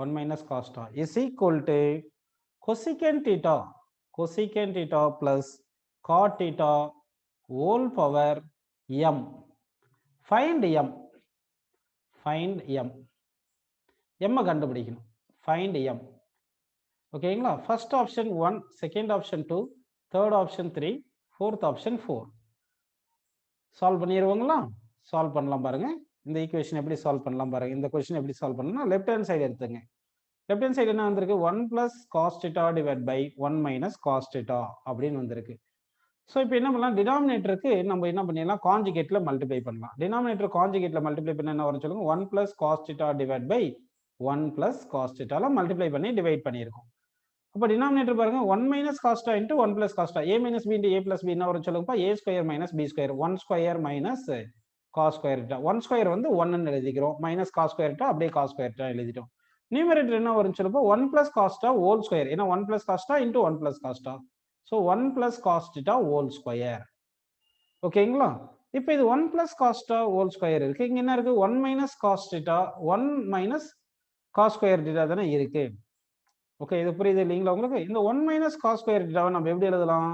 1 minus cos theta is equal to cosecant theta plus cot theta whole power m. Find m. Find m. m கண்டுபிடிக்கணும். Find m. ஓகேங்களா? First option 1, second option 2, third option 3, fourth option 4. Solve பண்ணிடுவாங்களா? சால்வ் பண்ணலாம் பாருங்க. இந்த ஈக்குவேஷன் எப்படி சால்வ் பண்ணலாம் பாருங்க. இந்த क्वेश्चन எப்படி சால்வ் பண்ணணும்னா லெஃப்ட் ஹேண்ட் சைடு எடுத்துங்க. லெஃப்ட் ஹேண்ட் சைடு என்ன வந்திருக்கு? 1 plus cos theta divided by 1 minus cos theta அப்படின்னு வந்திருக்கு. ஸோ இப்போ என்ன பண்ணலாம்? டினாமினேட்டருக்கு நம்ம என்ன பண்ணிடலாம்? கான்ஜுகேட்ல மல்டிப்ளை பண்ணலாம். டினாமினேட்டர் கான்ஜுகேட்ல மல்டிப்ளை பண்ண என்ன வரும் சொல்லுங்க? 1 plus cos theta divided by 1 plus cos theta multiply பண்ணி டிவைட் பண்ணியிருக்கோம். அப்போ டினாமினேட்டர் பாருங்க 1 minus cos theta into 1 plus cos theta. a minus b into a plus b என்ன வரும் சொல்லுங்கப்பா? a square minus b square. 1 square minus cos square theta. 1 square வந்து 1 ன்னு எழுதிக்கிறோம். minus cos square theta அப்படியே cos square theta எழுதிட்டோம். நியூமரேட்டர் என்ன வரும் சொல்லுப்போ? 1 plus cos theta whole square. ஏன்னா 1 plus cos theta into 1 plus cos theta. So 1 plus cos theta whole square. ஓகேங்களா? இப்போ இது 1 plus cos theta whole square இருக்கு. இங்க என்ன இருக்கு? 1 minus cos theta 1 minus cos square theta தானே இருக்கு. ஓகே, இது புரியுது இல்லைங்களா உங்களுக்கு? இந்த 1 minus cos square theta நம்ம எப்படி எழுதலாம்?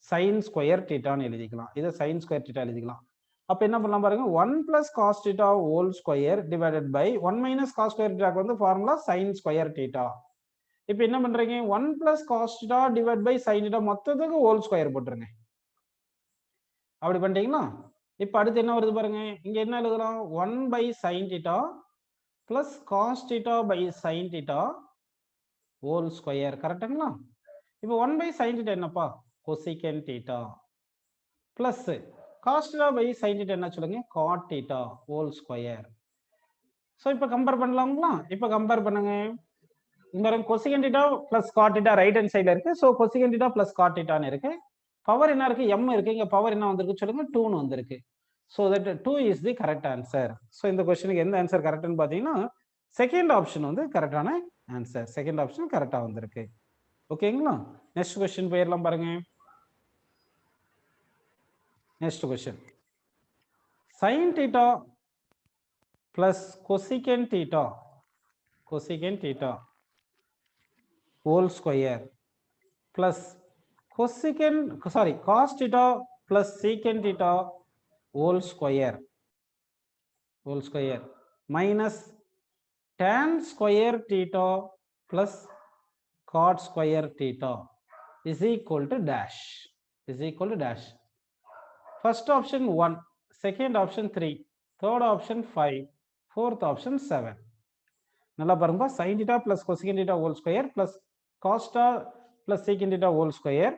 sin square theta ன்னு எழுதிக்கலாம். இதை sin square theta எழுதிக்கலாம். அப்ப என்ன பண்ணலாம் பாருங்க? 1 plus cos theta whole square divided by 1 minus cos square theta வந்து ஃபார்முலா sin square theta. இப்போ என்ன பண்றீங்க? 1 plus cos theta divided by sin theta மொத்தத்துக்கு whole square போட்டுருங்க. அப்படி பண்ணிட்டீங்களா? இப்போ அடுத்து என்ன வருது பாருங்க. இங்க என்ன எழுதலாம்? 1 by sin theta plus cos theta by sin theta whole square. கரெக்ட்டுங்களா? இப்போ 1 by sin theta என்னப்பா? cosecant theta plus cos theta by sin theta என்ன சொல்லுங்க? cot theta whole square. So இப்போ கம்பேர் பண்ணலாங்களா? இப்போ கம்பேர் பண்ணுங்க. இந்த cosecant theta plus cot theta right hand சைடுல இருக்கு. So cosecant theta plus cot theta ன்னு இருக்கு. பவர் என்ன இருக்கு? m இருக்கு. இங்க பவர் என்ன வந்திருக்கு சொல்லுங்க? 2 ன்னு வந்திருக்கு. So that 2 is the correct answer. So இந்த क्वेश्चनக்கு எந்த ஆன்சர் கரெக்ட்னு பாத்தீங்கன்னா செகண்ட் ஆப்ஷன் வந்து கரெக்டான ஆன்சர். செகண்ட் ஆப்ஷன் கரெக்டா வந்திருக்கு. ஓகேங்களா? நெக்ஸ்ட் क्वेश्चन போயிடலாம் பாருங்க. Next question. Sin theta plus cosecant theta whole square plus cos theta plus secant theta whole square minus tan square theta plus cot square theta is equal to dash. First option 1, second option 3, third option 5, fourth option 7. நல்லா பாருங்க. sin theta plus cosecant theta whole square plus cos theta plus secant theta whole square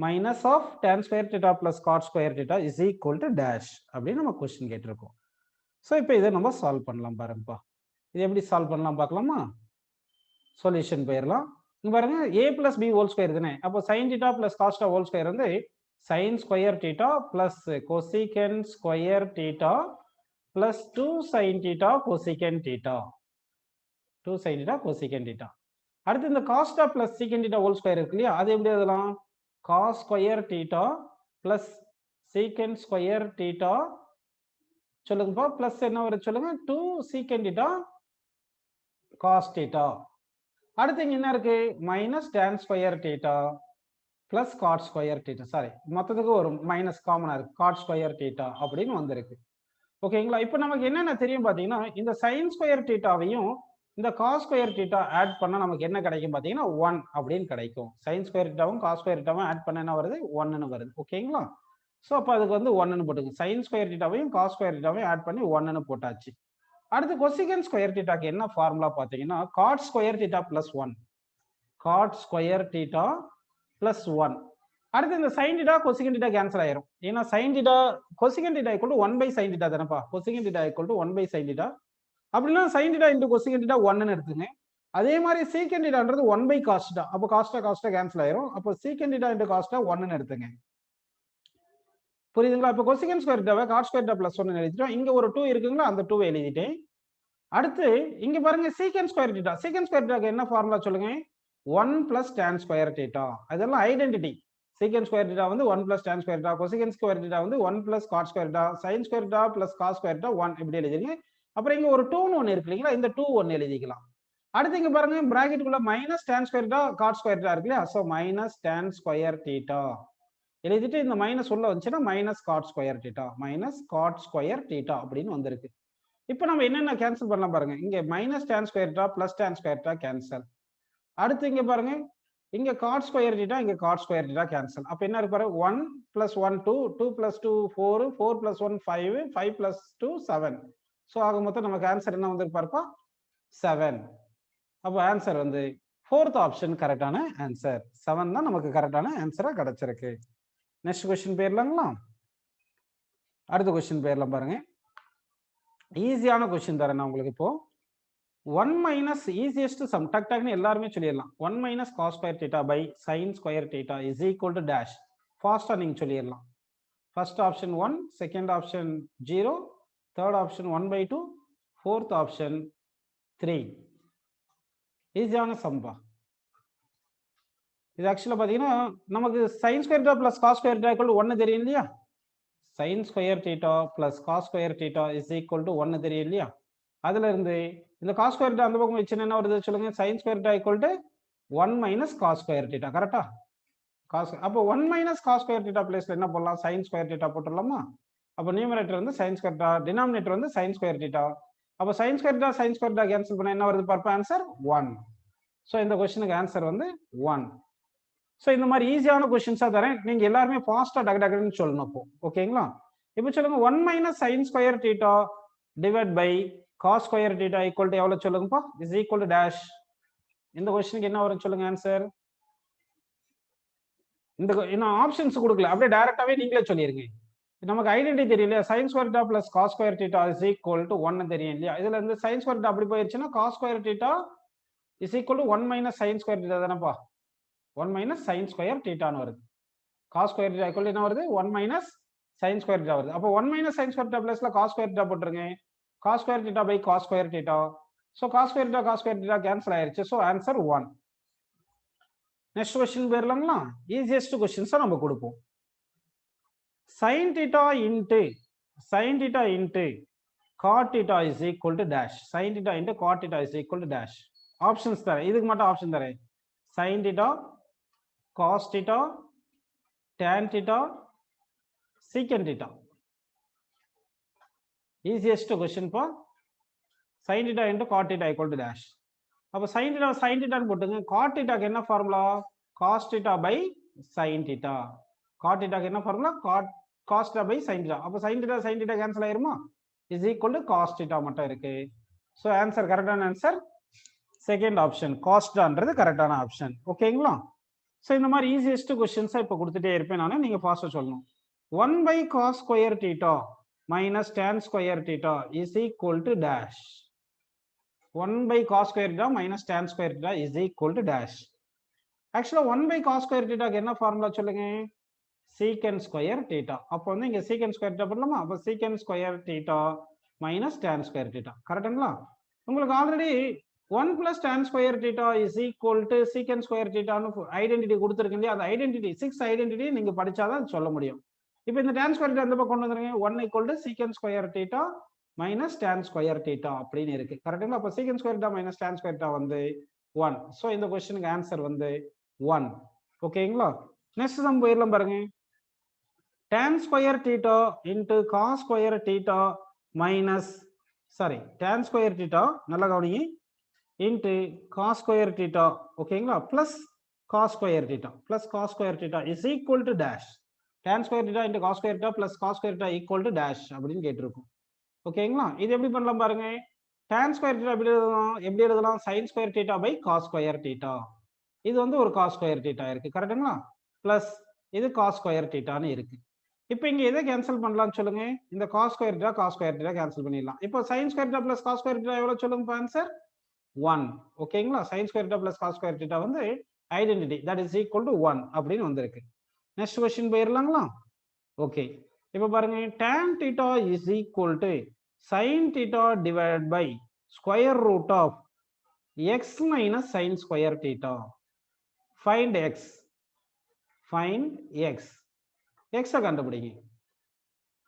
minus of tan square theta plus cot square theta is equal to dash அப்படின்னு நம்ம क्वेश्चन கேட்டிருக்கோம். ஸோ இப்போ இதை நம்ம சால்வ் பண்ணலாம் பாருங்கப்பா. இது எப்படி சால்வ் பண்ணலாம் பார்க்கலாமா? சொல்யூஷன் போயிடலாம். இங்க பாருங்க a plus b whole square தானே. அப்போ sin theta plus cos theta whole square வந்து sin square theta plus cosecant square theta plus 2 sin theta cosecant theta. 2 sin theta cosecant theta. அடுத்து இந்த cos theta plus secant theta whole square இருக்கு இல்லையா, அது எப்படி எழுதலாம்? cos square theta plus secant square theta சொல்லுங்கப்பா, பிளஸ் என்ன வருது சொல்லுங்க, 2 secant theta cos theta. அடுத்து இங்க என்ன இருக்கு, minus tan square theta plus cot square theta. Sorry, மொத்தத்துக்கு ஒரு மைனஸ் காமனா இருக்கு, cot square theta அப்படின்னு வந்திருக்கு. ஓகேங்களா? இப்போ நமக்கு என்னென்ன தெரியும் பாத்தீங்கன்னா, இந்த sin square thetaவையும் இந்த cos square theta ஆட் பண்ணா நமக்கு என்ன கிடைக்கும் பாத்தீங்கன்னா 1 அப்படின்னு கிடைக்கும். sin square thetaவும் cos square thetaவும் ஆட் பண்ணா என்ன வருது, 1ன்னு வருது. ஓகேங்களா? சோ அப்ப அதுக்கு வந்து 1ன்னு போட்டுங்க. sin square thetaவையும் cos square thetaவையும் ஆட் பண்ணி 1ன்னு போட்டாச்சு. அடுத்து cosecant square thetaக்கு என்ன ஃபார்முலா பாத்தீங்கன்னா cot square theta plus 1. cot square theta plus 1. அடுத்து இந்த sin theta cosecant theta cancel ஆயிரும். ஏன்னா sin theta cosecant theta equal to 1 by sin theta தானப்பா. cosecant theta equal to 1 by sin theta. அப்படின்னா sin theta into cosecant theta 1ன்னு எடுத்துங்க. அதே மாதிரி secant thetaன்றது 1 by cos theta. அப்போ cos theta கேன்சல் ஆயிரும். அப்போ secant theta into cos theta 1ன்னு எடுத்துங்க. புரியுதுங்களா? இப்போ cosecant square theta cot square theta plus 1 எழுதிட்டோம். இங்க ஒரு 2 இருக்குங்களா, அந்த 2 எழுதிட்டேன். அடுத்து இங்க பாருங்க secant square theta. secant square theta என்ன ஃபார்முலா சொல்லுங்க, 1 plus tan square theta. அதெல்லாம் ஐடென்டிட்டி. secant square theta வந்து 1 plus tan square theta, cosecant square theta வந்து 1 plus cot square theta, sin square theta plus cos square theta 1 இப்படி எழுதிருங்க. அப்புறம் இங்க ஒரு 2ன்னு ஒன்னு இருக்கு இல்லைங்களா, இந்த 2 1 எழுதிக்கலாம். அடுத்து இங்க பாருங்க பிராக்கெட்டுக்குள்ள minus tan square theta cot square theta இருக்கு இல்லையா, so minus tan square theta எழுதிட்டு இந்த மைனஸ் உள்ள வந்துச்சுன்னா minus cot square theta, minus cot square theta அப்படின்னு வந்திருக்கு. இப்போ நம்ம என்னென்ன கேன்சல் பண்ணலாம் பாருங்க, இங்க minus tan square theta plus tan square theta cancel. அடுத்து இங்க பாருங்க, இங்க cot square theta, இங்க cot square theta கேன்சல். அப்ப என்ன இருக்கு பாருங்க, 1 plus 1 2, 2 plus 2 4, 4 plus 1 5, 5 plus 2 7. So ஆக மொத்தம் நமக்கு ஆன்சர் என்ன வந்திருக்கு பாருப்பா, 7. அப்போ ஆன்சர் வந்து 4th ஆப்ஷன் கரெக்டான ஆன்சர். 7 தான் நமக்கு கரெக்டான ஆன்சரா கிடைச்சிருக்கு. நெக்ஸ்ட் क्वेश्चन போயிரலாங்களா? அடுத்த क्वेश्चन போயிரலாம் பாருங்க. ஈஸியான क्वेश्चन தரேன் நான் உங்களுக்கு. இப்போ 1 minus easiest sum, டக் டக்னு எல்லாருமே சொல்லிடலாம். 1 minus cos square theta by sin square theta is equal to dash. ஃபாஸ்டா நீங்க சொல்லிடலாம். First option 1, second option 0, third option 1 by 2, fourth option 3. ஈஸியான சம்பா. இது ஆக்சுவலா பாத்தீங்கன்னா நமக்கு sin square theta plus cos square theta equal to 1 தெரியும் இல்லையா, sin square theta plus cos square theta is equal to 1 தெரியும் இல்லையா, அதுல இருந்து இந்த cos square theta அந்த பக்கம் வச்சுன்னா என்ன வருது சொல்லுங்க, sin square theta equal to 1 minus cos square theta. கரெக்டா? cos, அப்போ 1 minus cos square theta பிளேஸ்ல என்ன போடலாம், sin square theta போட்டுடலாமா? அப்போ நியூமரேட்டர் வந்து sin square theta, டினாமினேட்டர் வந்து sin square theta. அப்போ sin square theta கேன்சல் பண்ணா என்ன வருது பாருப்பா, ஆன்சர் 1. சோ இந்த क्वेश्चனுக்கு ஆன்சர் வந்து 1. சோ இந்த மாதிரி ஈஸியான क्वेश्चंसா தரேன், நீங்க எல்லாரும் ஃபாஸ்டா டக் டக்னு சொல்லணும் அப்போ. ஓகேங்களா? இப்போ சொல்லுங்க 1 minus sin square theta divided by cos square theta equal to எவ்வளவு சொல்லுங்கப்பா, is equal to dash. இந்த क्वेश्चனுக்கு என்ன வரும் சொல்லுங்க ஆன்சர். இந்த என்ன ஆப்ஷன்ஸ் கொடுக்கல, அப்படியே டைரக்டாவே நீங்களே சொல்லிருங்க. நமக்கு ஐடென்டிட்டி தெரியல, sin square theta plus cos square theta is equal to 1 தெரியும் இல்லையா, இதுல இருந்து sin square theta அப்படி போயிருச்சுன்னா cos square theta is equal to 1 minus sin square theta தானப்பா, 1 minus sin square theta ன்னு வருது. cos square theta equal to என்ன வருது, 1 minus sin square theta வருது. அப்போ 1 minus sin square theta பிளஸ்ல cos square theta போட்டுருங்க, cos square theta by cos square theta. so cos square theta cancel ஆயிருச்சு. so answer 1. நெக்ஸ்ட் क्वेश्चन போயிரலாங்களா? ஈஸியஸ்ட் क्वेश्चंस நம்ம கொடுப்போம். sin theta into cot theta is equal to dash. sin theta into cot theta is equal to dash. Options தரேன், இதுக்கு மட்டும் ஆப்ஷன் தரேன். sin theta, cos theta, tan theta, secant theta. easiest question for sin theta into cot theta equal to dash. அப்ப sin theta ன்னு போட்டுங்க. cot theta க்கு என்ன formula, cos theta by sin theta. cot theta க்கு என்ன formula, cos theta by sin theta. அப்ப sin theta கேன்சல் ஆயிருமா, is equal to cos theta மட்டும் இருக்கு. சோ ஆன்சர் கரெக்டான ஆன்சர் செகண்ட் ஆப்ஷன், cos thetaன்றது கரெக்டான ஆப்ஷன். ஓகேங்களா? சோ இந்த மாதிரி ஈஸியஸ்ட் क्वेश्चंस இப்ப கொடுத்துட்டே இருப்பேன் நானு, நீங்க ஃபாஸ்டா சொல்லணும். 1 by cos square theta minus tan square theta is equal to dash. 1 by cos square theta minus tan square theta is equal to dash. ஆக்சுவலா 1 by cos ஸ்கொயர் தீட்டாக்கு என்ன ஃபார்முலா சொல்லுங்க? சீக்கன் ஸ்கொயர் தீட்டா. அப்போ வந்து இங்க சீக்கன் ஸ்கொயர் தீட்டா பண்ணலாமா? அப்போ secant square theta minus tan square theta. கரெக்ட்டுங்களா? உங்களுக்கு already 1 plus tan square theta is equal to secant square தீட்டான்னு ஐடென்டிட்டி கொடுத்துருக்கு இல்லையா? அந்த ஐடென்டிட்டி 6 ஐடென்டிட்டி நீங்க படிச்சாதான் சொல்ல முடியும். இப்போ இந்த tan ஸ்கொயர் தீட்டா அந்த பக்கம் கொண்டு வந்துருங்க. 1 equal to சீக்கன் square theta minus tan square theta அப்படின்னு இருக்கு. கரெக்ட்டுங்களா? அப்போ secant square theta minus tan square theta வந்து 1. ஸோ இந்த கொஸ்டினுக்கு ஆன்சர் வந்து 1. ஓகேங்களா? நெக்ஸ்ட் சம் போயிடலாம் பாருங்க. tan square theta into cos square theta minus tan square theta நல்லா கவனிங்க into cos square theta ஓகேங்களா plus cos square theta is equal to dash. tan square theta into cos square theta plus cos square theta equal to dash அப்படின்னு கேட்டிருக்கும். ஓகேங்களா? இது எப்படி பண்ணலாம் பாருங்க. tan square theta எப்படி எழுதலாம் sin square theta by cos square theta. இது வந்து ஒரு cos square theta இருக்கு. கரெக்ட்டுங்களா? பிளஸ் இது cos square thetaன்னு இருக்கு. இப்போ இங்க எதை கேன்சல் பண்ணலாம்னு சொல்லுங்க. இந்த cos square theta கேன்சல் பண்ணிடலாம். இப்போ sin square theta plus cos square theta எவ்வளவு சொல்லுங்க ஆன்சர் 1. ஓகேங்களா? sin square theta plus cos square theta வந்து identity that is equal to 1 அப்படின்னு வந்திருக்கு. நெக்ஸ்ட் क्वेश्चन போயிரலாங்களா? ஓகே. இப்போ பாருங்க tan theta is equal to sin theta divided by square root of x minus sin square theta. Find x. x கண்டுபிடிங்க.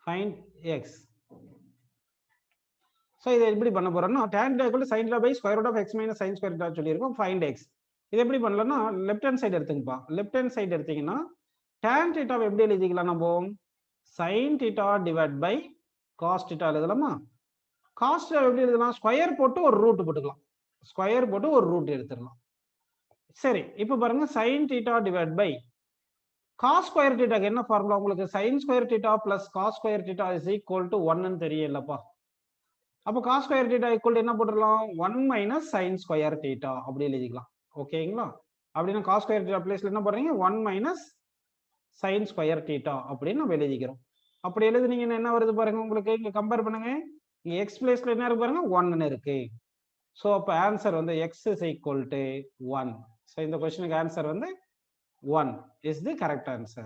find x. சோ இதை எப்படி பண்ண போறோம்னா tan theta equal to sin theta by square root of x minus sin square theta சொல்லியிருக்கோம். find x. இது எப்படி பண்ணலாம்னா லெஃப்ட் ஹேண்ட் சைடு எடுத்துங்கப்பா. லெஃப்ட் ஹேண்ட் சைடு எடுத்தீங்கன்னா tan theta எப்படி எழுதிக்கலாம் நம்ம? sin theta divided by cos theta எழுதலாமா? cos theta எப்படி எழுதலாம்? ஸ்கொயர் போட்டு ஒரு ரூட் போட்டுக்கலாம். ஸ்கொயர் போட்டு ஒரு ரூட் எடுத்துடலாம். சரி, இப்போ பாருங்க sin theta divided by cos square theta என்ன ஃபார்முலா உங்களுக்கு? sin square theta plus cos square theta is equal to 1 ன்னு தெரியலப்பா. அப்போ cos square theta equal to என்ன போட்டுறலாம்? 1 minus sin square theta அப்படி எழுதிக்கலாம். ஓகேங்களா? அப்படின்னா cos square theta பிளேஸ்ல என்ன போடுறீங்க? 1 minus sin square theta அப்படின்னு நம்ம எழுதிக்கிறோம். அப்படி எழுதுனீங்கன்னா என்ன வருது பாருங்க உங்களுக்கு. இங்க கம்பேர் பண்ணுங்க. இங்க x பிளேஸ்ல என்ன இருக்கு பாருங்க? 1 ன்னு இருக்கு. சோ அப்ப ஆன்சர் வந்து x is equal to 1. So இந்த क्वेश्चनக்கு ஆன்சர் வந்து 1 is the correct answer.